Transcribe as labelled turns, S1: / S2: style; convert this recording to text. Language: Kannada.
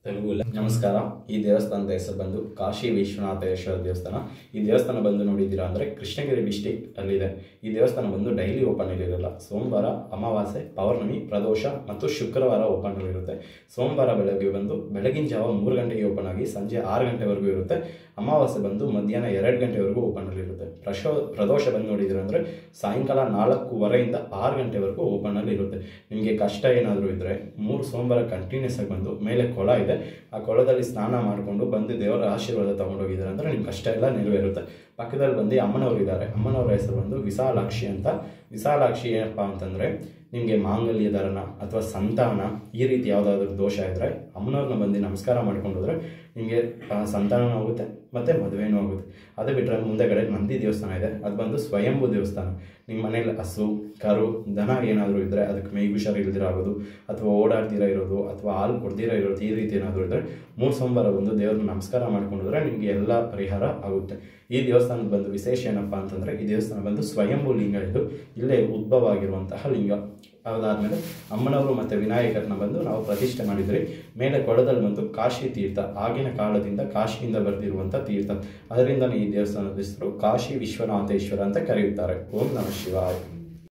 S1: ನಮಸ್ಕಾರ. ಈ ದೇವಸ್ಥಾನದ ಹೆಸರು ಬಂದು ಕಾಶಿ ವಿಶ್ವನಾಥೇಶ್ವರ ದೇವಸ್ಥಾನ. ಈ ದೇವಸ್ಥಾನ ಬಂದು ನೋಡಿದ್ದೀರಾ ಅಂದರೆ ಕೃಷ್ಣಗಿರಿ ಡಿಸ್ಟಿಕ್ ಅಲ್ಲಿದೆ. ಈ ದೇವಸ್ಥಾನ ಬಂದು ಡೈಲಿ ಓಪನ್ ಇರಲ್ಲ. ಸೋಮವಾರ, ಅಮಾವಾಸ್ಯೆ, ಪೌರ್ಣಮಿ, ಪ್ರದೋಷ ಮತ್ತು ಶುಕ್ರವಾರ ಓಪನ್ ಇರುತ್ತೆ. ಸೋಮವಾರ ಬೆಳಗ್ಗೆ ಬಂದು ಬೆಳಗಿನ ಜಾವ 3 ಗಂಟೆಗೆ ಓಪನ್ ಆಗಿ ಸಂಜೆ 6 ಗಂಟೆವರೆಗೂ ಇರುತ್ತೆ. ಅಮಾವಾಸ್ಯೆ ಬಂದು ಮಧ್ಯಾಹ್ನ 2 ಗಂಟೆವರೆಗೂ ಓಪನ್ ಇರುತ್ತೆ. ಪ್ರದೋಷ ಬಂದು ನೋಡಿದ್ದೀರಾ ಅಂದರೆ ಸಾಯಂಕಾಲ 4:15 6 ಗಂಟೆವರೆಗೂ ಓಪನ್ ಅಲ್ಲಿ ಇರುತ್ತೆ. ನಿಮಗೆ ಕಷ್ಟ ಏನಾದರೂ ಇದ್ದರೆ 3 ಸೋಮವಾರ ಕಂಟಿನ್ಯೂಸ್ ಆಗಿ ಬಂದು ಮೇಲೆ ಕೊಳ ಇದೆ, ಆ ಕೊಳದಲ್ಲಿ ಸ್ನಾನ ಮಾಡಿಕೊಂಡು ಬಂದು ದೇವರ ಆಶೀರ್ವಾದ ತಗೊಂಡೋಗಿದ್ದಾರೆ ಅಂದರೆ ನಿಮ್ಮ ಕಷ್ಟ ಎಲ್ಲ ನೆರವೇರುತ್ತೆ. ಪಕ್ಕದಲ್ಲಿ ಬಂದು ಅಮ್ಮನವರು ಇದ್ದಾರೆ. ಅಮ್ಮನವರ ಹೆಸರು ಬಂದು ವಿಶಾಲಾಕ್ಷಿ ಅಂತ. ವಿಶಾಲಾಕ್ಷಿ ಏನಪ್ಪ ಅಂತಂದರೆ ನಿಮಗೆ ಮಾಂಗಲ್ಯ ಧರಣ ಅಥವಾ ಸಂತಾನ ಈ ರೀತಿ ಯಾವುದಾದ್ರೂ ದೋಷ ಇದ್ದರೆ ಅಮ್ಮನವ್ರನ್ನ ಬಂದು ನಮಸ್ಕಾರ ಮಾಡ್ಕೊಂಡೋದ್ರೆ ನಿಮಗೆ ಸಂತಾನನೂ ಆಗುತ್ತೆ ಮತ್ತು ಮದುವೆನೂ ಆಗುತ್ತೆ. ಅದು ಬಿಟ್ಟರೆ ಮುಂದೆಗಡೆ ನಂದಿ ದೇವಸ್ಥಾನ ಇದೆ. ಅದು ಬಂದು ಸ್ವಯಂಭೂ ದೇವಸ್ಥಾನ. ನಿಮ್ಮ ಮನೇಲಿ ಹಸು, ಕರು, ದನ ಏನಾದರೂ ಇದ್ದರೆ ಅದಕ್ಕೆ ಮೈ ಹುಷಾರು ಇಲ್ದಿರಾಗೋದು ಅಥವಾ ಓಡಾಡ್ದಿರ ಇರೋದು ಅಥವಾ ಹಾಲು ಕೊಡ್ದಿರ ಇರೋದು ಈ ರೀತಿ ಏನಾದರೂ ಇದ್ದರೆ 3 ಸೋಮವಾರ ಬಂದು ದೇವ್ರನ್ನ ನಮಸ್ಕಾರ ಮಾಡ್ಕೊಂಡ್ರೆ ನಿಮಗೆ ಎಲ್ಲ ಪರಿಹಾರ ಆಗುತ್ತೆ. ಈ ದೇವಸ್ಥಾನದ ಬಂದು ವಿಶೇಷ ಏನಪ್ಪ ಅಂತಂದರೆ ಈ ದೇವಸ್ಥಾನ ಬಂದು ಸ್ವಯಂಭೂ ಲಿಂಗ. ಇದು ಇಲ್ಲೇ ಉದ್ಭವ ಆಗಿರುವಂತಹ ಲಿಂಗ. ಅದಾದಮೇಲೆ ಅಮ್ಮನವರು ಮತ್ತು ವಿನಾಯಕರನ್ನ ಬಂದು ನಾವು ಪ್ರತಿಷ್ಠೆ ಮಾಡಿದ್ರಿ. ಮೇಲೆ ಕೊಳದಲ್ಲಿ ಬಂದು ಕಾಶಿ ತೀರ್ಥ, ಆಗಿನ ಕಾಲದಿಂದ ಕಾಶಿಯಿಂದ ಬರೆದಿರುವಂಥ ತೀರ್ಥ. ಅದರಿಂದನೇ ಈ ದೇವಸ್ಥಾನದ ಹೆಸರು ಕಾಶಿ ವಿಶ್ವನಾಥೇಶ್ವರ ಅಂತ ಕರೆಯುತ್ತಾರೆ. ಓಂ ನಮಃ ಶಿವಾಯ.